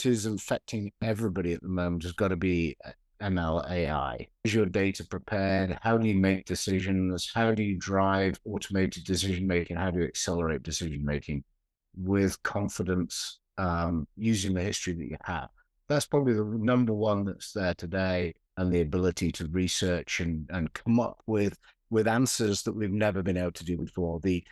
that is infecting everybody at the moment has got to be ML AI. Is your data prepared? How do you make decisions? How do you drive automated decision making? How do you accelerate decision making with confidence, using the history that you have? That's probably the number one that's there today, and the ability to research and come up with answers that we've never been able to do before. The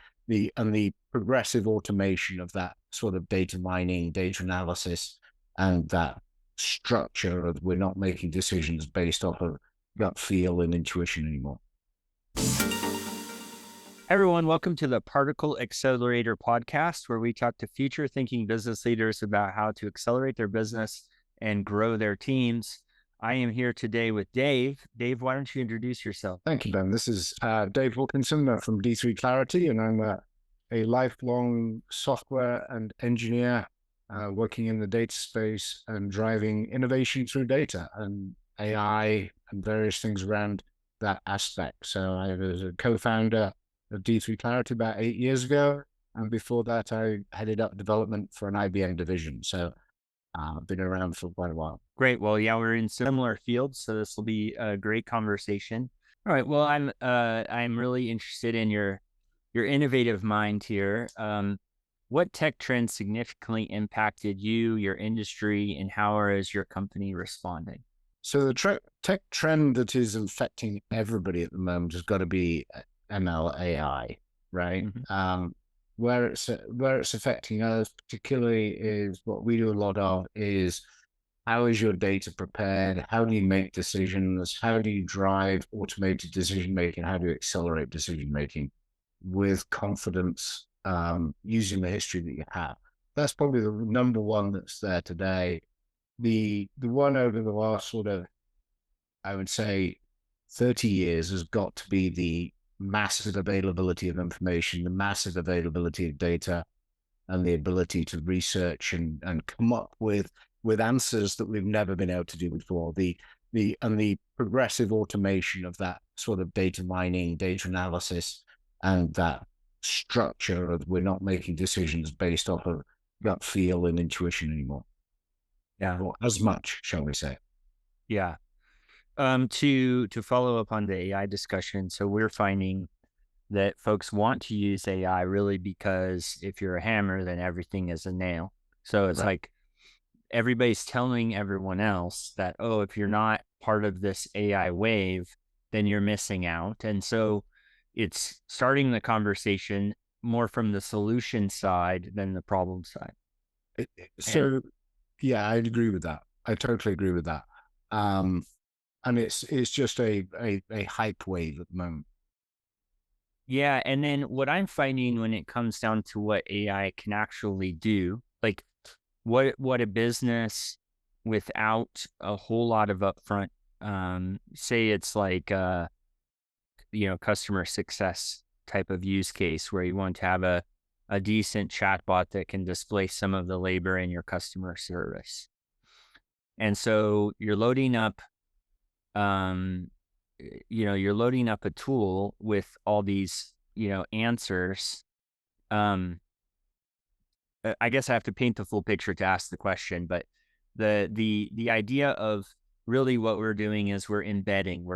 progressive automation of that sort of data mining, data analysis, and that structure of we're not making decisions based off of gut feel and intuition anymore. Everyone, welcome to the Particle Accelerator podcast, where we talk to future thinking business leaders about how to accelerate their business and grow their teams. I am here today with Dave. Dave, why don't you introduce yourself? Thank you, Ben. This is Dave Wilkinson from D3 Clarity, and I'm a lifelong software and engineer working in the data space and driving innovation through data and AI and various things around that aspect. So I was a co-founder of D3 Clarity about 8 years ago. And before that, I headed up development for an IBM division. So I've been around for quite a while. Great. Well, yeah, we're in similar fields, so this will be a great conversation. All right. Well, I'm really interested in your innovative mind here. What tech trends significantly impacted you, your industry, and how is your company responding? So the tech trend that is infecting everybody at the moment has got to be ML AI, right? Mm-hmm. Where it's affecting us particularly is what we do a lot of is, how is your data prepared? How do you make decisions? How do you drive automated decision making? How do you accelerate decision making with confidence, using the history that you have? That's probably the number one that's there today. The one over the last sort of, I would say, 30 years has got to be the massive availability of information, the massive availability of data, and the ability to research and come up with answers that we've never been able to do before. The progressive automation of that sort of data mining, data analysis, and that structure of we're not making decisions based off of gut feel and intuition anymore. Yeah. Or as much, shall we say. Yeah. To follow up on the AI discussion, so we're finding that folks want to use AI really because if you're a hammer, then everything is a nail. So it's like everybody's telling everyone else that, oh, if you're not part of this AI wave, then you're missing out. And so it's starting the conversation more from the solution side than the problem side. So, yeah, I'd agree with that. I totally agree with that. And it's just a hype wave at the moment. Yeah. And then what I'm finding when it comes down to what AI can actually do, like what a business without a whole lot of upfront, say it's like, customer success type of use case where you want to have a decent chatbot that can displace some of the labor in your customer service. And so you're loading up, you're loading up a tool with all these, answers. I guess I have to paint the full picture to ask the question, but the idea of really what we're doing is we're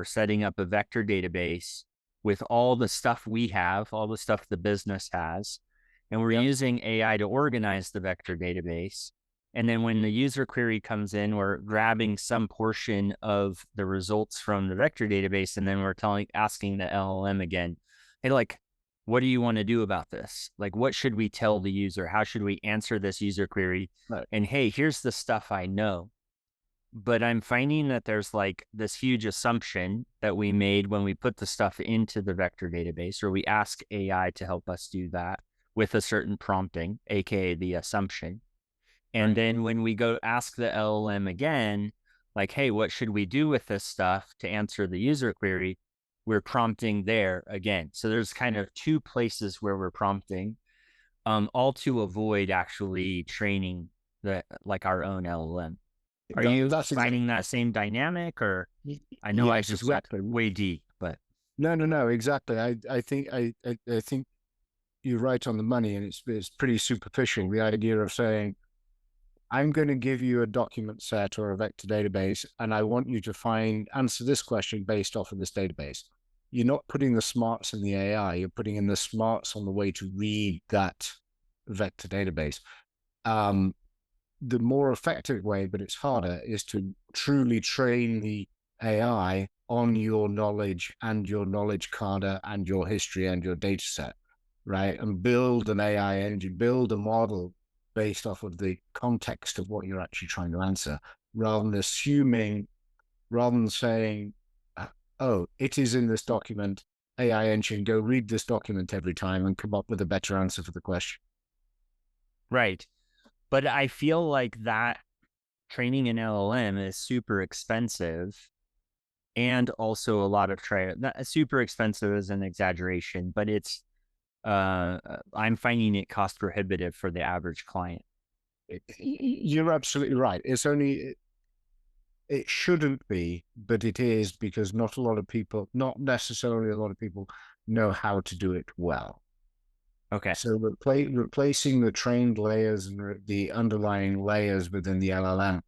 setting up a vector database with all the stuff we have, all the stuff the business has, and we're using AI to organize the vector database. And then when the user query comes in, we're grabbing some portion of the results from the vector database, and then we're asking the LLM again, hey, like, what do you want to do about this? Like, what should we tell the user? How should we answer this user query? Right. And hey, here's the stuff I know. But I'm finding that there's like this huge assumption that we made when we put the stuff into the vector database, or we ask AI to help us do that with a certain prompting, aka the assumption. And then when we go ask the LLM again, like, hey, what should we do with this stuff to answer the user query? We're prompting there again. So there's kind of two places where we're prompting, all to avoid actually training our own LLM. Are you finding that same dynamic, or I know I just went way deep, but no, exactly. I think you're right on the money, and it's pretty superficial. The idea of saying, I'm going to give you a document set or a vector database, and I want you to answer this question based off of this database. You're not putting the smarts in the AI, you're putting in the smarts on the way to read that vector database. The more effective way, but it's harder, is to truly train the AI on your knowledge and your knowledge cadre and your history and your data set, right? And build an AI engine, build a model based off of the context of what you're actually trying to answer, rather than saying, oh, it is in this document, AI engine, go read this document every time and come up with a better answer for the question. Right. But I feel like that training an LLM is super expensive, and also a lot of super expensive is an exaggeration, but it's I'm finding it cost prohibitive for the average client. You're absolutely right. It shouldn't be, but it is, because not necessarily a lot of people know how to do it well. Okay. So replacing the trained layers and the underlying layers within the LLM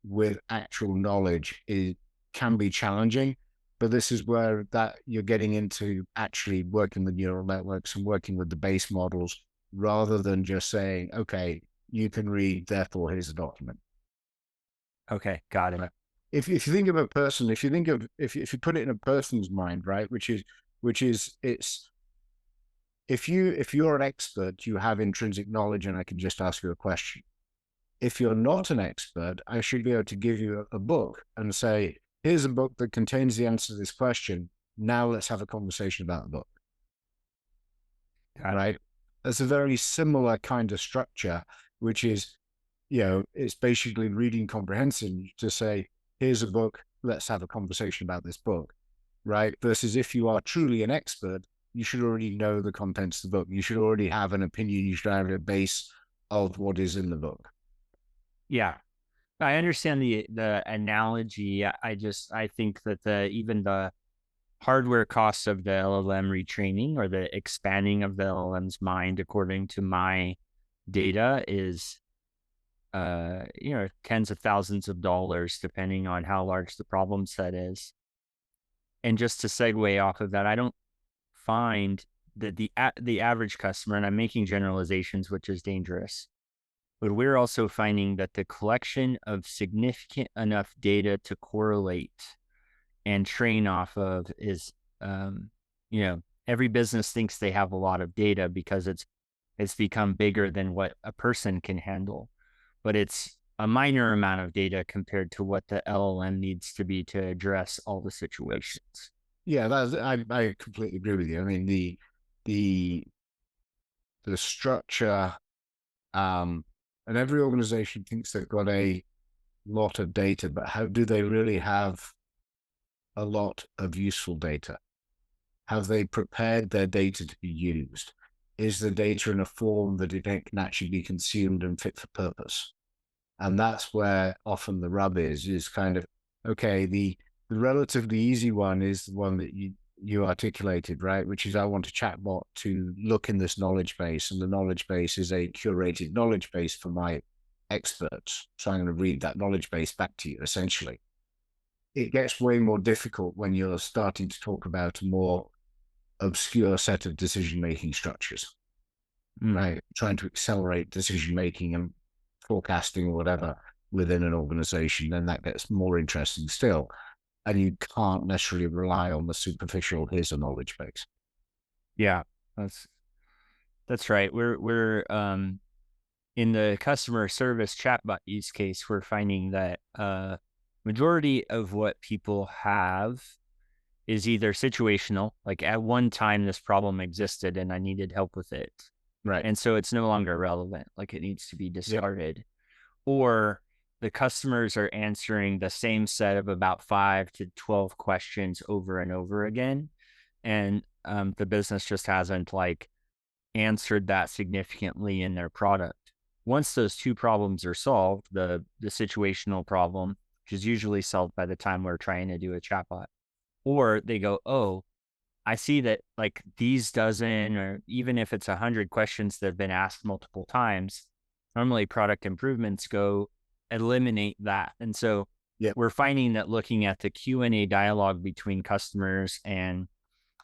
with actual knowledge can be challenging, but this is where that you're getting into actually working with neural networks and working with the base models, rather than just saying, okay, you can read, therefore here's a document. Okay, got it. If you think of a person, if you put it in a person's mind, right, which is it's if you're an expert, you have intrinsic knowledge, and I can just ask you a question. If you're not an expert, I should be able to give you a book and say, here's a book that contains the answer to this question. Now let's have a conversation about the book. Right? That's a very similar kind of structure, which is, it's basically reading comprehension to say, here's a book, let's have a conversation about this book. Right? Versus if you are truly an expert, you should already know the contents of the book. You should already have an opinion. You should have a base of what is in the book. Yeah, I understand the analogy. I think that even the hardware costs of the LLM retraining, or the expanding of the LLM's mind according to my data, is tens of thousands of dollars, depending on how large the problem set is. And just to segue off of that, I don't find that the average customer, and I'm making generalizations, which is dangerous, but we're also finding that the collection of significant enough data to correlate and train off of is, every business thinks they have a lot of data because it's become bigger than what a person can handle, but it's a minor amount of data compared to what the LLM needs to be to address all the situations. Yeah, I completely agree with you. I mean, the structure, and every organization thinks they've got a lot of data, but how do they really have a lot of useful data? Have they prepared their data to be used? Is the data in a form that it can actually be consumed and fit for purpose? And that's where often the rub is kind of, okay, the relatively easy one is the one that you articulated, right? Which is, I want a chatbot to look in this knowledge base, and the knowledge base is a curated knowledge base for my experts. So I'm going to read that knowledge base back to you, essentially. It gets way more difficult when you're starting to talk about a more obscure set of decision-making structures, right? Trying to accelerate decision-making and forecasting or whatever within an organization, then that gets more interesting still. And you can't necessarily rely on the superficial, here's a knowledge base. Yeah, that's right. We're in the customer service chatbot use case, we're finding that majority of what people have is either situational, like at one time this problem existed and I needed help with it. Right. And so it's no longer relevant, like it needs to be discarded. Yep. Or the customers are answering the same set of about 5 to 12 questions over and over again. And the business just hasn't answered that significantly in their product. Once those two problems are solved, the situational problem, which is usually solved by the time we're trying to do a chatbot, or they go, oh, I see that these dozen, or even if it's 100 questions that have been asked multiple times, normally product improvements go eliminate that. And so Yeah. we're finding that looking at the Q&A dialogue between customers and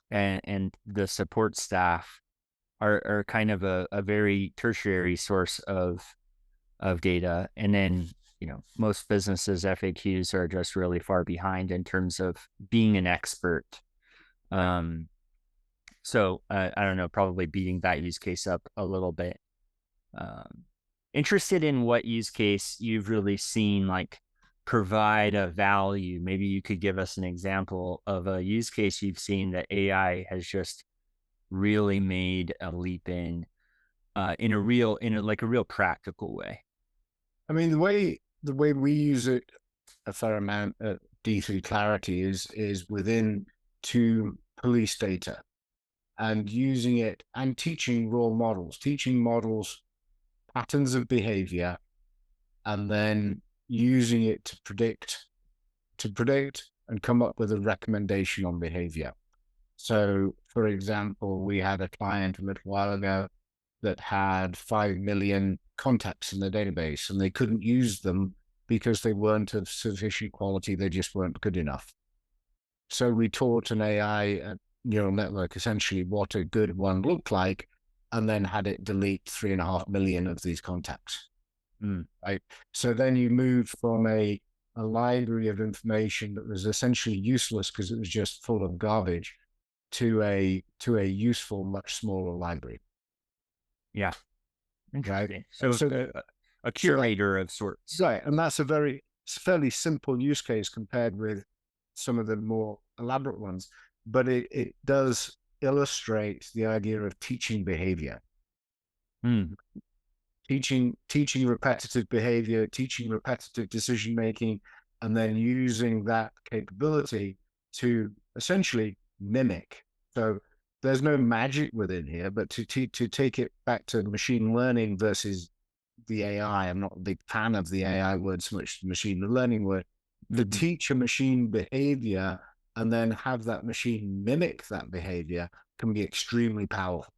the support staff are kind of a very tertiary source of data. And then, most businesses FAQs are just really far behind in terms of being an expert. So I don't know, probably beating that use case up a little bit. Interested in what use case you've really seen like provide a value. Maybe you could give us an example of a use case you've seen that AI has just really made a leap in a real practical way. I mean, the way we use it a fair amount at D3 Clarity is within to police data and using it and teaching models patterns of behavior, and then using it to predict and come up with a recommendation on behavior. So, for example, we had a client a little while ago that had 5 million contacts in the database, and they couldn't use them because they weren't of sufficient quality. They just weren't good enough. So we taught an AI neural network essentially what a good one looked like, and then had it delete 3.5 million of these contacts. Right. So then you moved from a library of information that was essentially useless because it was just full of garbage to a useful, much smaller library. Yeah. Interesting. Right. So a curator of sorts. Right. And that's a fairly simple use case compared with some of the more elaborate ones, but it does illustrate the idea of teaching behavior. Teaching repetitive behavior, teaching repetitive decision making, and then using that capability to essentially mimic. So there's no magic within here, but to take it back to machine learning versus the AI, I'm not a big fan of the AI word so much, the machine learning word. To teach a machine behavior and then have that machine mimic that behavior can be extremely powerful.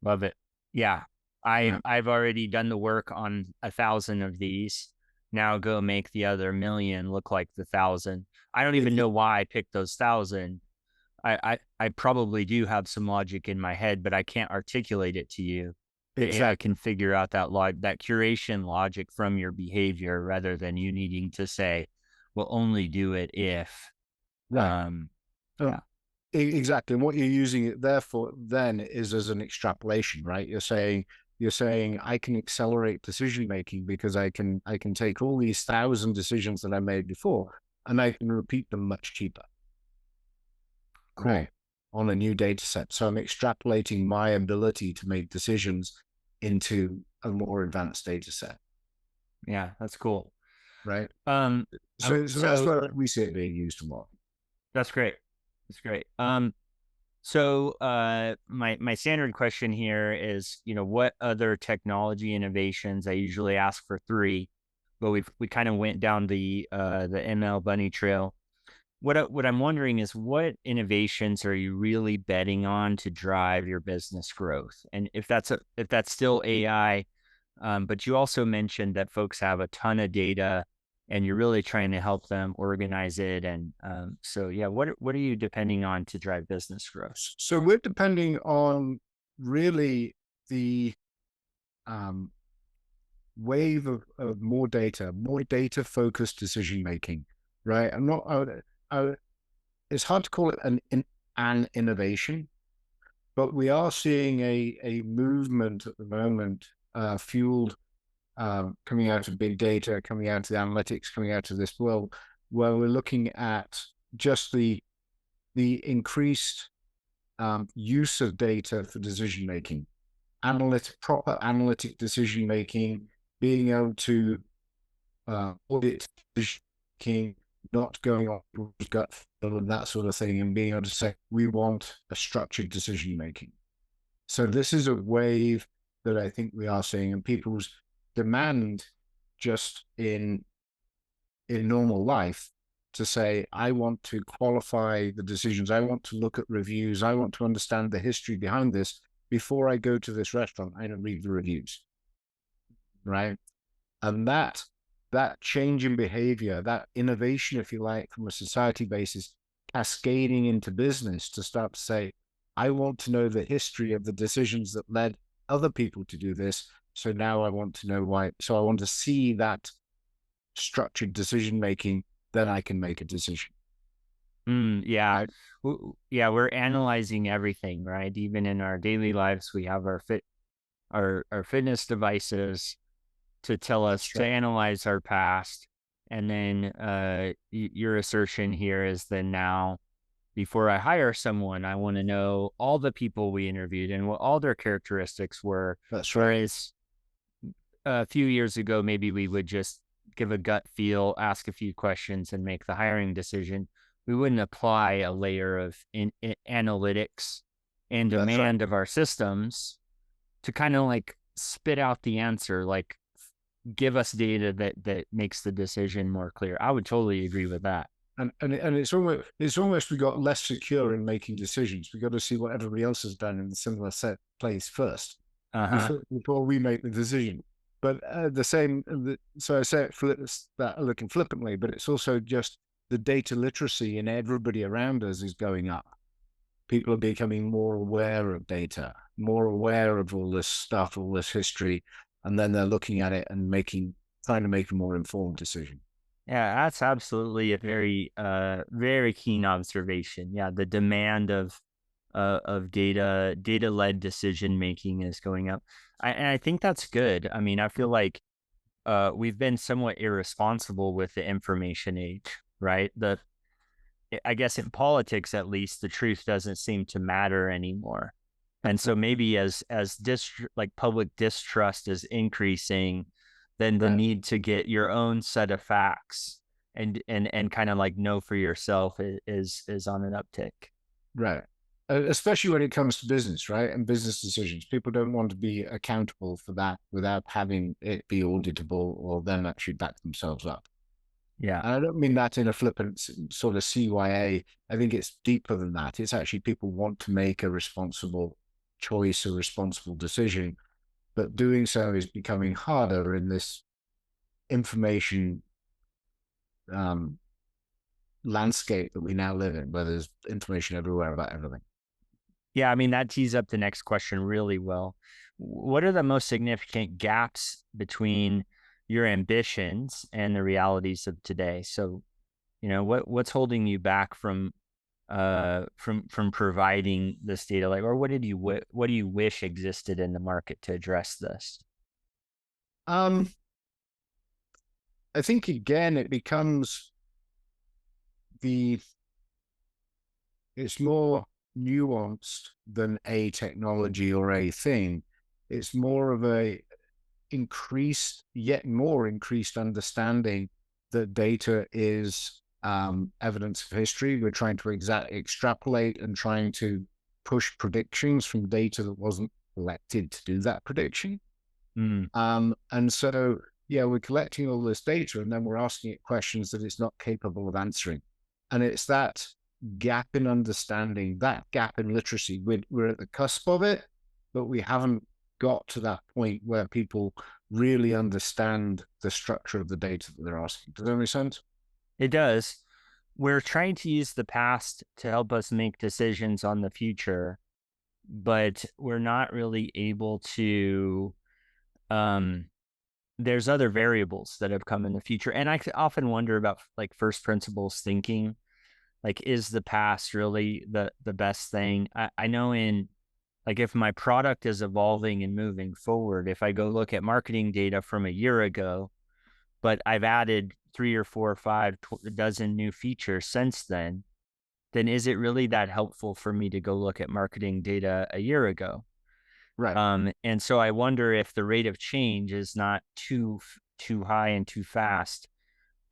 Love it. Yeah. I've already done the work on 1,000 of these. Now go make the other 1,000,000 look like the 1,000. I don't even know why I picked those 1,000. I probably do have some logic in my head, but I can't articulate it to you. Exactly. I can figure out that curation logic from your behavior rather than you needing to say, we'll only do it if. Right. Yeah. Exactly. And what you're using it there for then is as an extrapolation, right? You're saying I can accelerate decision making because I can take all these 1,000 decisions that I made before and I can repeat them much cheaper. Cool. Right. On a new data set. So I'm extrapolating my ability to make decisions into a more advanced data set. Yeah, that's cool. Right. So that's where we see it being used a lot. That's great. That's great. So my standard question here is, what other technology innovations? I usually ask for 3, but we kind of went down the ML bunny trail. What I'm wondering is, what innovations are you really betting on to drive your business growth? And if that's still AI, but you also mentioned that folks have a ton of data and you're really trying to help them organize it. And so, yeah, what are you depending on to drive business growth? So we're depending on really the wave of more data focused decision making, right? It's hard to call it an innovation, but we are seeing a movement at the moment, fueled coming out of big data, coming out of the analytics, coming out of this world, where we're looking at just the increased use of data for decision making, proper analytic decision making, being able to audit decision making, not going off gut feel and that sort of thing, and being able to say we want a structured decision making. So this is a wave that I think we are seeing, and people's demand just in normal life to say, I want to qualify the decisions. I want to look at reviews. I want to understand the history behind this before I go to this restaurant. I don't read the reviews, right? And that that change in behavior, that innovation, if you like, from a society basis, cascading into business to start to say, I want to know the history of the decisions that led other people to do this. So now I want to know why. So I want to see that structured decision making, then I can make a decision. Yeah. Right? Yeah, we're analyzing everything, right? Even in our daily lives, we have our fitness devices to tell us That's to right. analyze our past. And then your assertion here is that now, before I hire someone, I want to know all the people we interviewed and what all their characteristics were. That's right. Whereas a few years ago, maybe we would just give a gut feel, ask a few questions, and make the hiring decision. We wouldn't apply a layer of analytics and That's right. demand of our systems to kind of like spit out the answer, like give us data that makes the decision more clear. I would totally agree with that. And it's almost we got less secure in making decisions. We got to see what everybody else has done in a similar set place first Uh-huh. before we make the decision. But so I say it that looking flippantly, but it's also just the data literacy in everybody around us is going up. People are becoming more aware of data, more aware of all this stuff, all this history, and then they're looking at it and trying to make a more informed decision. Yeah, that's absolutely a very very keen observation. Yeah, the demand of data led decision making is going up. And I think that's good. I mean, I feel like we've been somewhat irresponsible with the information age, right? I guess in politics, at least, the truth doesn't seem to matter anymore. And so maybe like public distrust is increasing, then the Right. need to get your own set of facts and kind of like know for yourself is on an uptick. Right. Especially when it comes to business, right? And business decisions. People don't want to be accountable for that without having it be auditable or them actually back themselves up. Yeah. And I don't mean that in a flippant sort of CYA. I think it's deeper than that. It's actually people want to make a responsible choice, a responsible decision, but doing so is becoming harder in this information um, landscape that we now live in, where there's information everywhere about everything. Yeah, I mean, that tees up the next question really well. What are the most significant gaps between your ambitions and the realities of today? So, what's holding you back from providing this data, like, or what do you wish existed in the market to address this? Um, I think again, it becomes the it's more nuanced than a technology or a thing. It's more of a yet more increased understanding that data is evidence of history. We're trying to extrapolate and trying to push predictions from data that wasn't collected to do that prediction. Mm, And so, yeah, we're collecting all this data and then we're asking it questions that it's not capable of answering. And it's that gap in understanding, that gap in literacy. We're at the cusp of it, but we haven't got to that point where people really understand the structure of the data that they're asking. Does that make sense? it does. We're trying to use the past to help us make decisions on the future, but we're not really able to um there's other variables that have come in the future. And I often wonder about like first principles thinking, like, is the past really the best thing? I know in like if my product is evolving and moving forward, if I go look at marketing data from a year ago, but I've added 3 or 4 or 5 dozen new features since then is it really that helpful for me to go look at marketing data a year ago? Right. And so I wonder if the rate of change is not too high and too fast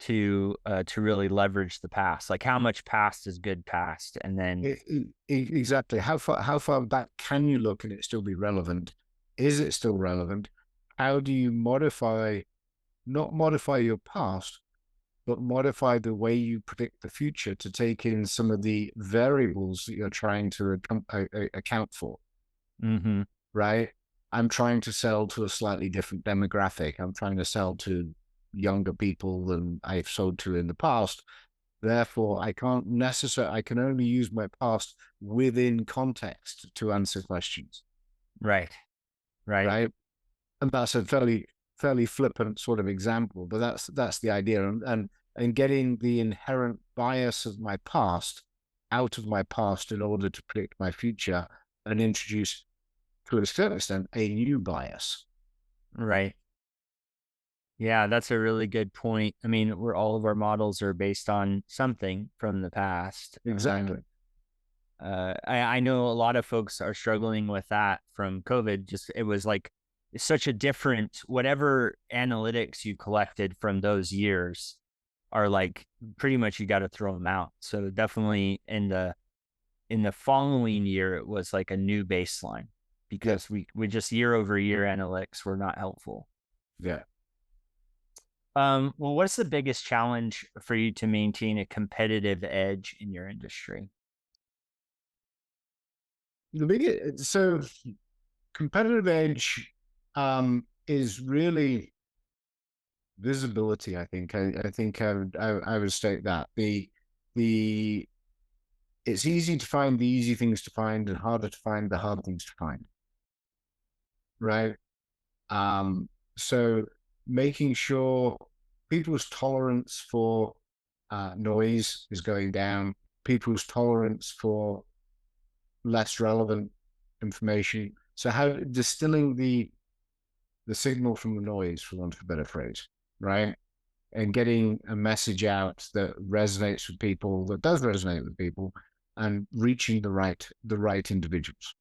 to really leverage the past. Like how much past is good past, and then Exactly. How far back can you look and it still be relevant? Is it still relevant? How do you not modify your past, but modify the way you predict the future to take in some of the variables that you're trying to account for, mhm. right? I'm trying to sell to a slightly different demographic. I'm trying to sell to younger people than I've sold to in the past. Therefore, I can only use my past within context to answer questions. Right. Right. Right. And that's a fairly flippant sort of example, but that's the idea. And getting the inherent bias of my past out of my past in order to predict my future and introduce, to a certain extent, a new bias. Right. Yeah, that's a really good point. I mean, where all of our models are based on something from the past. Exactly. I know a lot of folks are struggling with that from COVID. Just it was like such a different, whatever analytics you collected from those years are like pretty much you got to throw them out. So definitely in the following year, it was like a new baseline because we just year over year analytics were not helpful. Yeah. Well, what's the biggest challenge for you to maintain a competitive edge in your industry? The biggest, so competitive edge is really visibility. I think I would state that the it's easy to find the easy things to find and harder to find the hard things to find. Right. So making sure people's tolerance for noise is going down, people's tolerance for less relevant information. So how distilling the signal from the noise, for want of a better phrase, right? And getting a message out that resonates with people, that does resonate with people, and reaching the right individuals,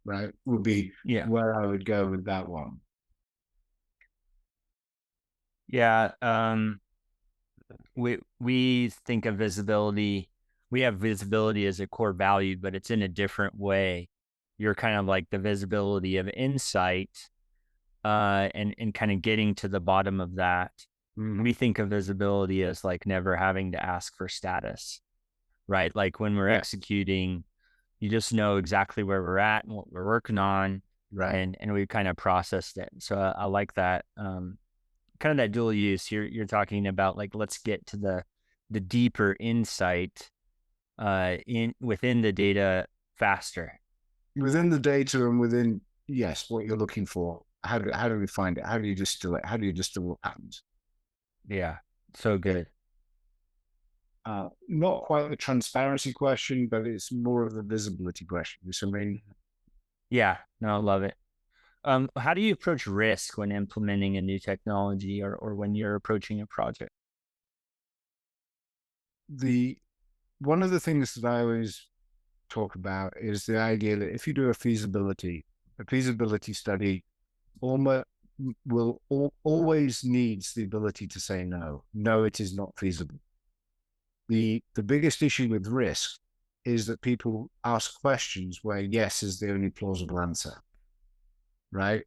right? Would be Yeah. where I would go with that one. Yeah. We think of visibility. We have visibility as a core value, but it's in a different way. You're kind of like the visibility of insight, and kind of getting to the bottom of that. We think of visibility as like never having to ask for status, right? Like when we're executing, you just know exactly where we're at and what we're working on, Right. and we kind of processed it. So I like that. Kind of that dual use. You're talking about like let's get to the deeper insight in within the data faster. Within the data and within, yes, what you're looking for. How do we find it? How do you distill it? How do you distill what happens? Yeah, so good. Not quite the transparency question, but it's more of the visibility question. So, I mean, Yeah, no, I love it. How do you approach risk when implementing a new technology or when you're approaching a project? the one of the things that I always talk about is the idea that if you do a feasibility study almost always needs the ability to say no. No, it is not feasible. The biggest issue with risk is that people ask questions where yes is the only plausible answer, right?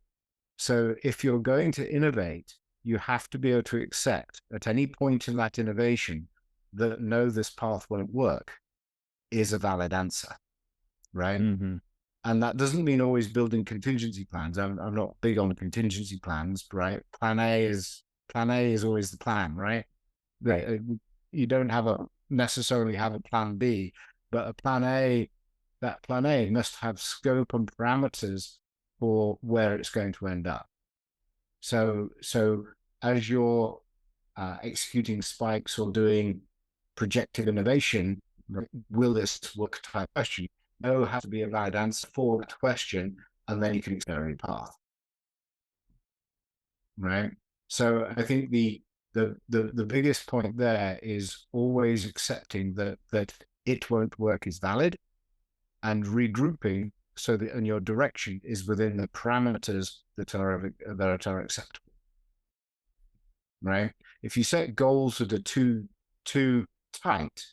So if you're going to innovate, you have to be able to accept at any point in that innovation that no, this path won't work is a valid answer, right? Mm-hmm. And that doesn't mean always building contingency plans. I'm not big on contingency plans, right? Plan A is always the plan, right? Right. You don't necessarily have a plan B, but that plan A must have scope and parameters for where it's going to end up. So as you're executing spikes or doing projected innovation, will this work type question? No, has to be a valid answer for that question, and then you can accelerate path. Right. So I think the biggest point there is always accepting that it won't work is valid, and regrouping so that in your direction is within the parameters that are acceptable. Right. If you set goals that are too tight,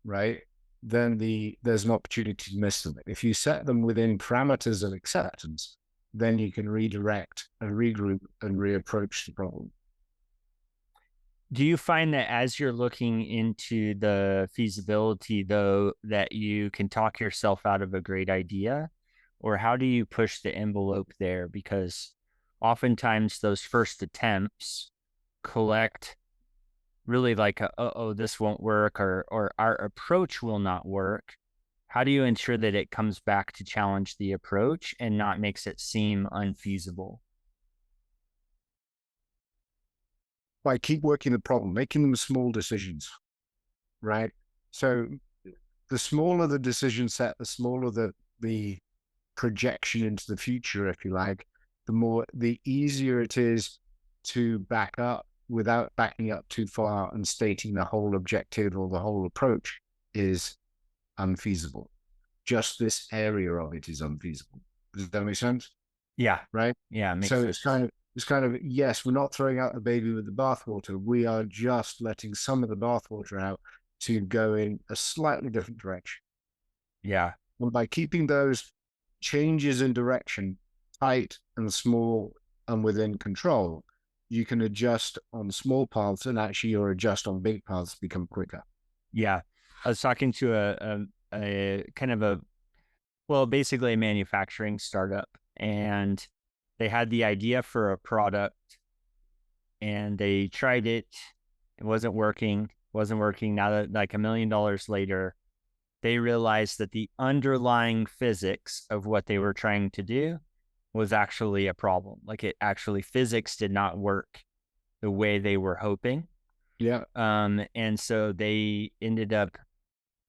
right, then there's an opportunity to miss them. If you set them within parameters of acceptance, then you can redirect and regroup and reapproach the problem. Do you find that as you're looking into the feasibility, though, that you can talk yourself out of a great idea? Or how do you push the envelope there? Because oftentimes those first attempts collect really like oh, this won't work, or our approach will not work. How do you ensure that it comes back to challenge the approach and not makes it seem unfeasible? By keep working the problem, making them small decisions, right? So the smaller the decision set, the smaller the projection into the future, if you like, the easier it is to back up without backing up too far and stating the whole objective or the whole approach is unfeasible. Just this area of it is unfeasible. Does that make sense? Yeah. Right. Yeah. It makes So sense. it's kind of, yes, we're not throwing out the baby with the bathwater. We are just letting some of the bathwater out to go in a slightly different direction. Yeah. And by keeping those changes in direction tight and small and within control, you can adjust on small paths, and actually your adjust on big paths become quicker. Yeah. I was talking to a kind of well, basically a manufacturing startup, and they had the idea for a product and they tried it. It wasn't working. Now that like $1 million later, they realized that the underlying physics of what they were trying to do was actually a problem. Like it actually, physics did not work the way they were hoping. Yeah. And so they ended up,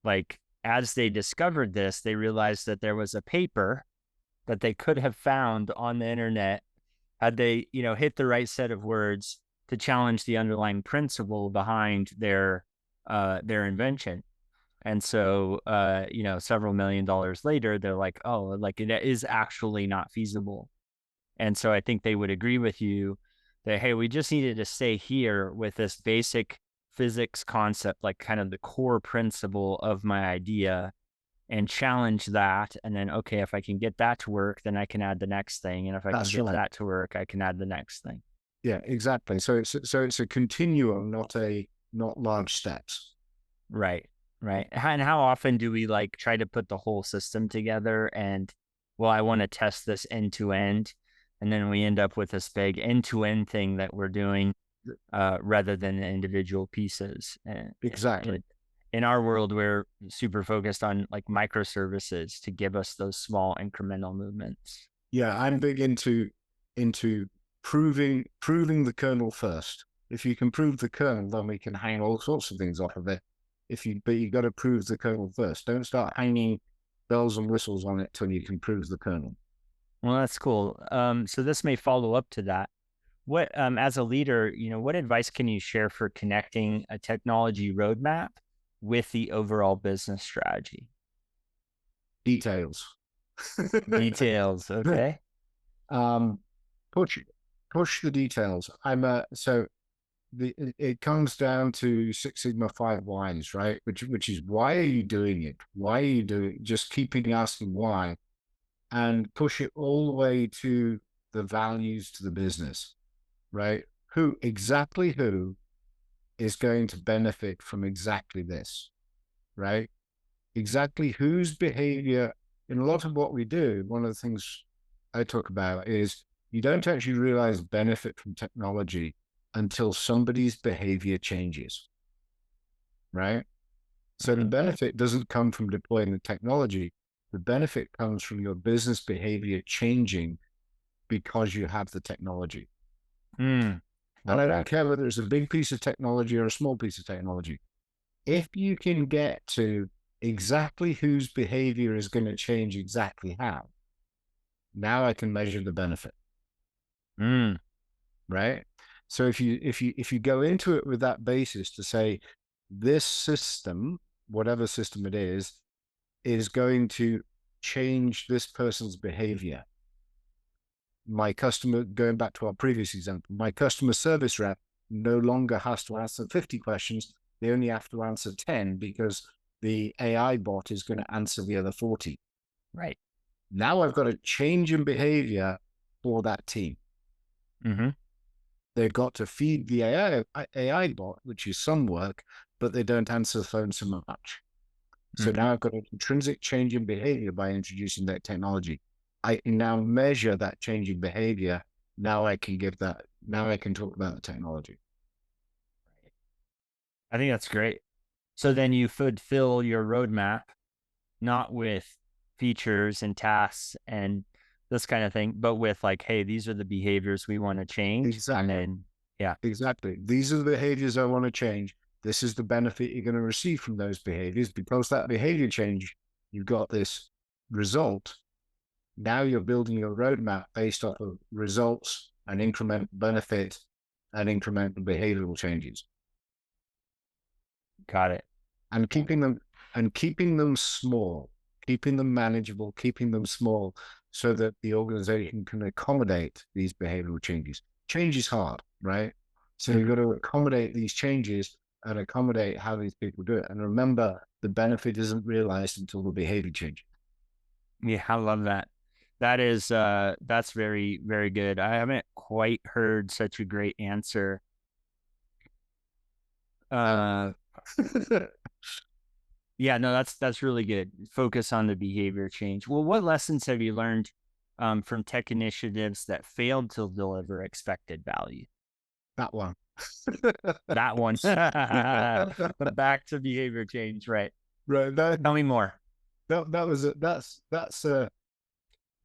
like, as they discovered this, they realized that there was a paper that they could have found on the internet had they, hit the right set of words to challenge the underlying principle behind their invention. And so, several $1 million later, they're like, oh, like it is actually not feasible. And so I think they would agree with you that, hey, we just needed to stay here with this basic physics concept, like kind of the core principle of my idea, and challenge that. And then, okay, if I can get that to work, then I can add the next thing. And if I can get that to work, I can add the next thing. Yeah, exactly. So it's a continuum, not large steps. Right. Right. And how often do we like try to put the whole system together and, well, I want to test this end to end. And then we end up with this big end to end thing that we're doing rather than the individual pieces. Exactly. In our world, we're super focused on like microservices to give us those small incremental movements. Yeah, I'm big into proving the kernel first. If you can prove the kernel, then we can hang all sorts of things off of it. But you got to prove the kernel first. Don't start hanging bells and whistles on it till you can prove the kernel. Well, that's cool. So this may follow up to that. What, as a leader, what advice can you share for connecting a technology roadmap with the overall business strategy? Details. Details. Okay. Push the details. It comes down to Six Sigma 5 whys, right? Which is, why are you doing it? Why are you doing it? Just keeping asking why, and push it all the way to the values, to the business, right? Who is going to benefit from exactly this, right? Exactly whose behavior. In a lot of what we do, one of the things I talk about is you don't actually realize benefit from technology until somebody's behavior changes, right? So the benefit doesn't come from deploying the technology. The benefit comes from your business behavior changing because you have the technology. And I don't care whether it's a big piece of technology or a small piece of technology. If you can get to exactly whose behavior is going to change exactly how, now I can measure the benefit. Right? So if you go into it with that basis to say, this system, whatever system it is going to change this person's behavior. My customer, going back to our previous example, my customer service rep no longer has to answer 50 questions. They only have to answer 10 because the AI bot is going to answer the other 40. Right. Now I've got a change in behavior for that team. They've got to feed the AI bot, which is some work, but they don't answer the phone so much. So now I've got an intrinsic change in behavior by introducing that technology. I now measure that change in behavior Now I can give that, now I can talk about the technology. I think that's great. So then you fulfill your roadmap, not with features and tasks and this kind of thing, but with like, hey, these are the behaviors we want to change. And Exactly. then, yeah, Exactly. These are the behaviors I want to change. This is the benefit you're going to receive from those behaviors. Because that behavior change, you've got this result. Now you're building your roadmap based off of results and incremental benefit and incremental behavioral changes, got it. and keeping them small, keeping them manageable, keeping them small, so that the organization can accommodate these behavioral changes. Change is hard, right? So you've got to accommodate these changes and accommodate how these people do it. And remember, the benefit isn't realized until the behavior changes. Yeah, I love that. That's very, very good. I haven't quite heard such a great answer. Yeah, no, that's really good. Focus on the behavior change. Well, what lessons have you learned from tech initiatives that failed to deliver expected value? That one. That one. Back to behavior change, right? Right. Tell me more. That's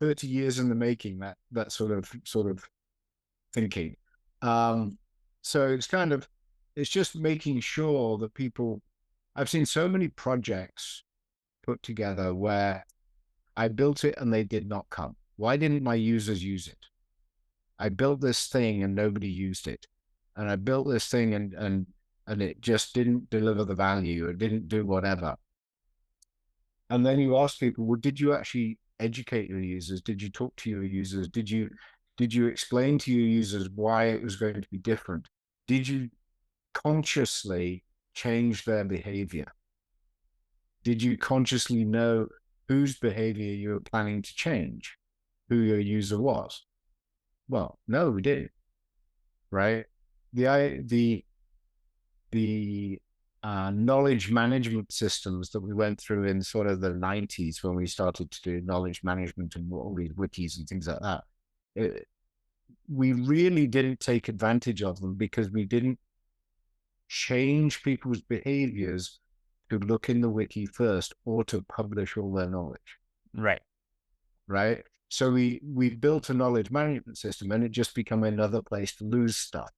30 years in the making, that sort of thinking. So it's just making sure that people, I've seen so many projects put together where I built it and they did not come. Why didn't my users use it? I built this thing and nobody used it. And I built this thing and it just didn't deliver the value. It didn't do whatever. And then you ask people, well, did you actually educate your users? Did you talk to your users? Did you explain to your users why it was going to be different? Did you consciously change their behavior? Did you consciously know whose behavior you were planning to change, who your user was? Well, no, we didn't, right? The knowledge management systems that we went through in sort of the 90s when we started to do knowledge management and all these wikis and things like that, we really didn't take advantage of them because we didn't change people's behaviors to look in the wiki first or to publish all their knowledge. Right. So we built a knowledge management system and it just became another place to lose stuff.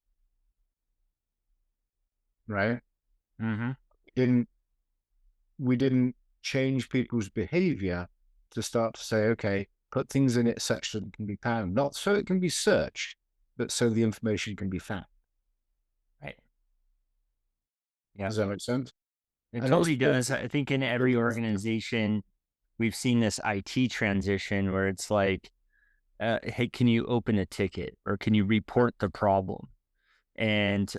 Right. We didn't change people's behavior to start to say, okay, put things in it such that it can be found, not so it can be searched, but so the information can be found. Right. Yeah. Does that make sense? It totally does. I think in every organization, we've seen this IT transition where it's like, hey, can you open a ticket or can you report the problem? And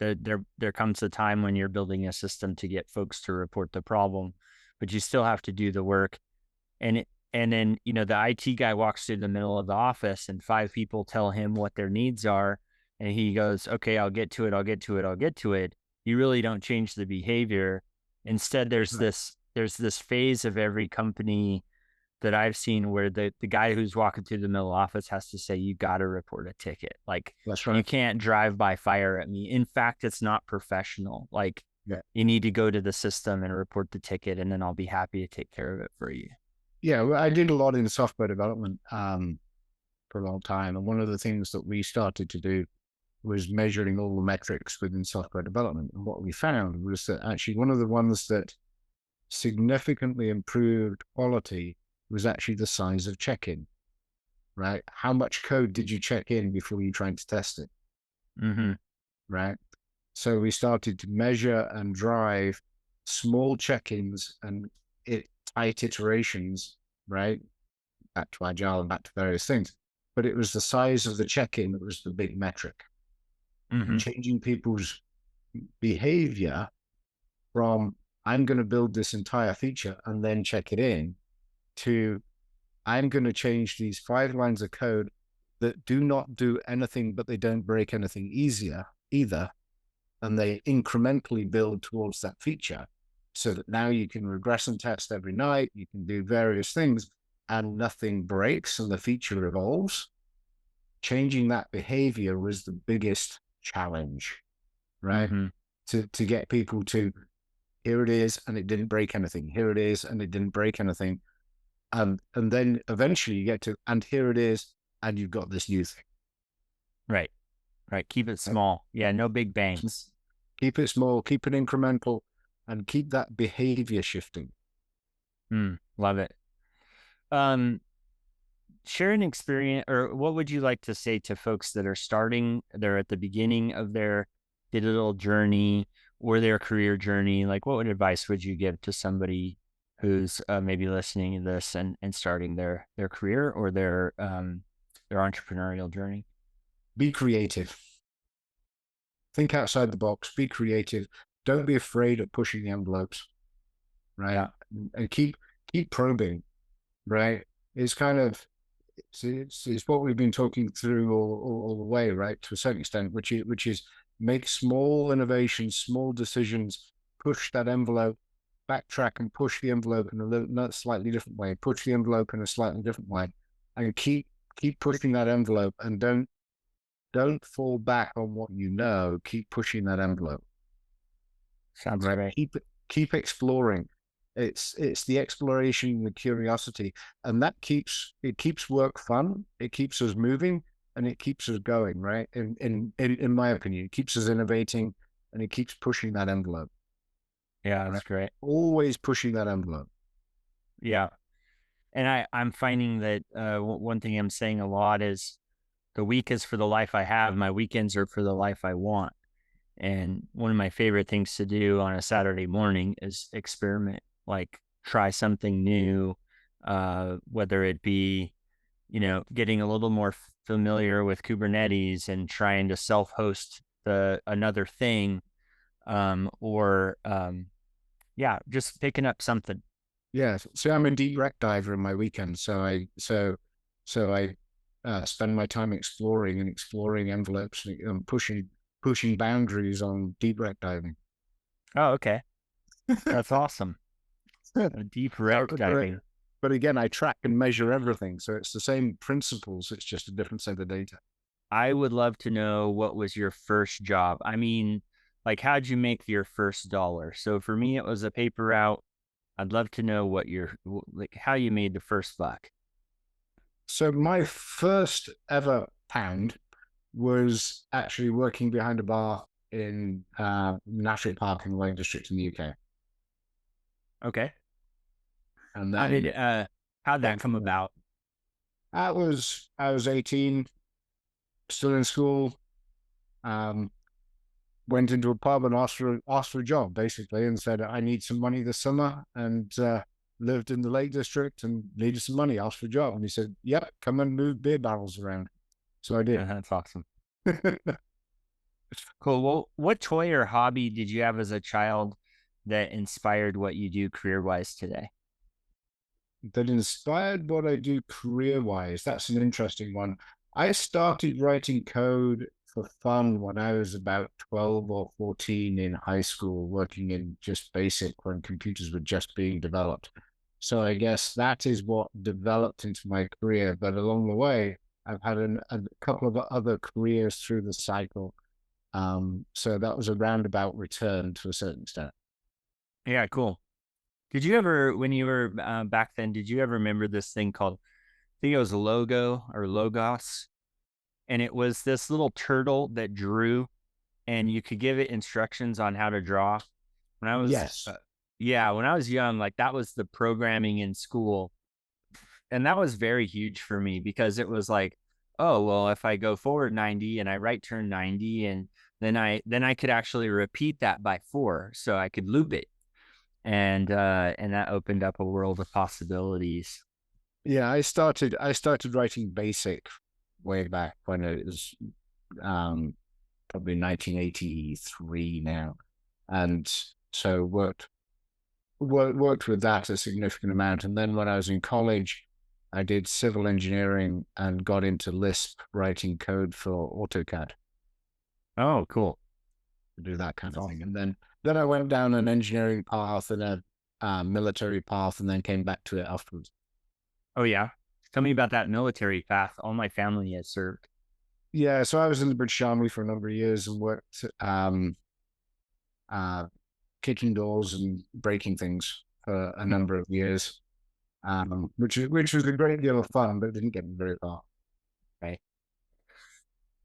there comes a time when you're building a system to get folks to report the problem, but you still have to do the work. And then, the IT guy walks through the middle of the office and 5 people tell him what their needs are. And he goes, okay, I'll get to it. You really don't change the behavior. Instead, there's this phase of every company that I've seen where the guy who's walking through the middle office has to say, you got to report a ticket. Like, that's right. You can't drive by fire at me. In fact, it's not professional. Like, you need to go to the system and report the ticket, and then I'll be happy to take care of it for you. Yeah, well, I did a lot in software development for a long time. And one of the things that we started to do was measuring all the metrics within software development. And what we found was that actually one of the ones that significantly improved quality was actually the size of check-in, right? How much code did you check in before you tried to test it? Right? So we started to measure and drive small check-ins and tight iterations, right? Back to Agile and back to various things. But it was the size of the check-in that was the big metric. Changing people's behavior from, I'm going to build this entire feature and then check it in, to, I'm going to change these 5 lines of code that do not do anything, but they don't break anything either. And they incrementally build towards that feature so that now you can regress and test every night. You can do various things and nothing breaks and the feature evolves. changing that behavior was the biggest challenge, right? Mm-hmm. To get people to, here it is, and it didn't break anything. Here it is, and it didn't break anything. And then eventually you get to, and here it is, and you've got this new thing. Right. Right. Keep it Right? small. Yeah. No big bangs. Keep it small, keep it incremental, and keep that behavior shifting. Love it. Um, Share an experience, or what would you like to say to folks that are starting, they're at the beginning of their digital journey or their career journey? Like, what advice would you give to somebody who's maybe listening to this and starting their career or their entrepreneurial journey? Be creative. Think outside the box. Be creative. Don't be afraid of pushing the envelopes, right? Yeah. And keep probing, right? It's kind of it's what we've been talking through all the way, right? To a certain extent, which is make small innovations, small decisions, push that envelope, backtrack and push the envelope in a slightly different way, push the envelope in a slightly different way, and keep pushing that envelope, and don't fall back on what you know. Keep pushing that envelope. Sounds Right. great. Keep exploring. It's the exploration and the curiosity, and that keeps work fun. It keeps us moving, and it keeps us going. Right. In my opinion, it keeps us innovating, and it keeps pushing that envelope. Yeah, that's Right. great. Always pushing that envelope. Yeah. And I'm finding that one thing I'm saying a lot is the week is for the life I have. My weekends are for the life I want. And one of my favorite things to do on a Saturday morning is experiment, like try something new, whether it be, getting a little more familiar with Kubernetes and trying to self-host another thing, or just picking up something. Yeah. So I'm a deep wreck diver in my weekends. So I spend my time exploring envelopes and pushing boundaries on deep wreck diving. Oh, okay. That's awesome. A deep wreck but, diving. but again, I track and measure everything. So it's the same principles. It's just a different set of data. I would love to know what was your first job. I mean, like, how'd you make your first dollar? So for me, it was a paper route. I'd love to know like how you made the first buck. So my first ever pound was actually working behind a bar in National Park in the Lake District in the UK. Okay. And How did then how'd that come about? I was 18, still in school. Um, Went into a pub and asked for a job basically, and said I need some money this summer, and lived in the Lake District and needed some money. Asked for a job, and he said, "Yep, come and move beer barrels around." So I did. That's awesome. Cool. Well, what toy or hobby did you have as a child that inspired what you do career wise today? That inspired what I do career wise. That's an interesting one. I started writing code for fun when I was about 12 or 14 in high school, working in just basic when computers were just being developed. So I guess that is what developed into my career. But along the way, I've had a couple of other careers through the cycle. So that was a roundabout return to a certain extent. Yeah, cool. Did you ever, when you were back then, did you ever remember this thing called, I think it was Logo or Logos? And it was this little turtle that drew, and you could give it instructions on how to draw. When I was, Yes. yeah, when I was young, like that was the programming in school. And that was very huge for me because it was like, oh, well, if I go forward 90 and I right turn 90, and then I could actually repeat that by 4. So I could loop it. And that opened up a world of possibilities. Yeah, I started writing basic way back when it was probably 1983 now, and so worked with that a significant amount. And then when I was in college, I did civil engineering and got into Lisp, writing code for AutoCAD Oh, cool. to do that kind That's of thing. awesome. And then I went down an engineering path and a military path, and then came back to it afterwards. Oh, yeah. Tell me about that military path. All my family has served. Yeah, so I was in the British Army for a number of years and worked uh, kicking doors and breaking things for a number of years, which was a great deal of fun, but didn't get me very far. Right.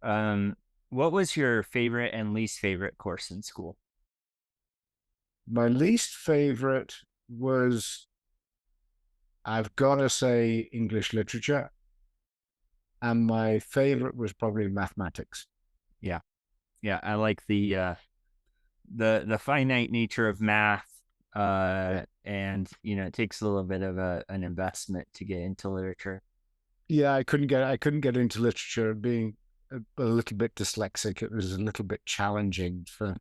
Um, what was your favorite and least favorite course in school? My least favorite was, I've got to say, English literature, and my favorite was probably mathematics. Yeah. Yeah. I like the finite nature of math. And it takes a little bit of an investment to get into literature. Yeah, I couldn't get into literature. Being a little bit dyslexic, it was a little bit challenging for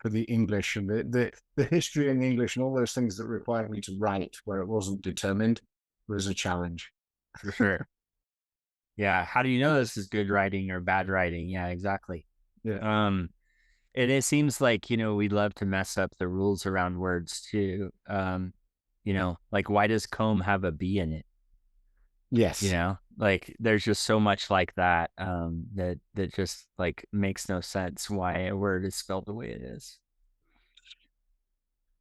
the English and the history in English and all those things that required me to write where it wasn't determined was a challenge. For sure. Yeah. How do you know this is good writing or bad writing? Yeah, exactly. Yeah. Um, it seems like, we love to mess up the rules around words too. Like why does comb have a B in it? Yes. Like there's just so much like that, that just like makes no sense why a word is spelled the way it is.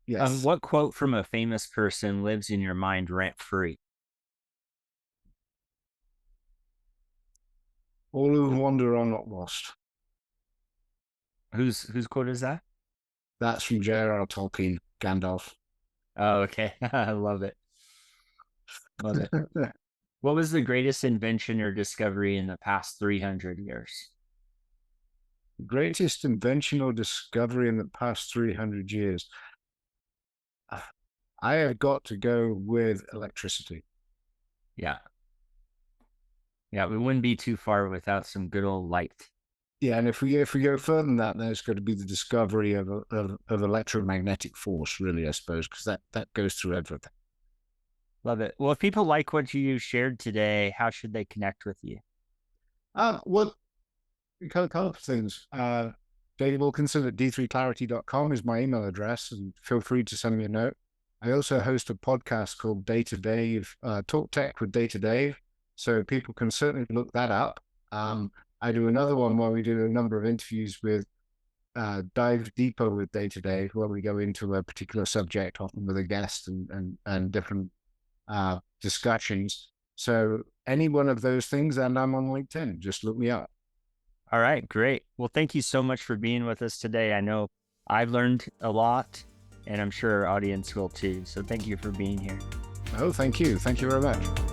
Yes. What quote from a famous person lives in your mind rent free? All who wander are not lost. Whose quote is that? That's from J.R.R. Tolkien, Gandalf. Oh, okay. I love it. Love it. What was the greatest invention or discovery in the past 300 years? Greatest invention or discovery in the past 300 years. I have got to go with electricity. Yeah. Yeah, we wouldn't be too far without some good old light. Yeah, and if we go further than that, then it's got to be the discovery of electromagnetic force, really, I suppose, because that goes through everything. Love it. Well, if people like what you shared today, how should they connect with you? Well, a couple of things. Dave Wilkinson at d3clarity.com is my email address, and feel free to send me a note. I also host a podcast called Data Dave, Talk Tech with Data Dave, so people can certainly look that up. I do another one where we do a number of interviews with dive deeper with Data Dave, where we go into a particular subject, often with a guest and different discussions. So any one of those things, and I'm on LinkedIn. Just look me up. All right, great. Well, thank you so much for being with us today. I know I've learned a lot, and I'm sure our audience will too. So thank you for being here. Oh, thank you. Thank you very much.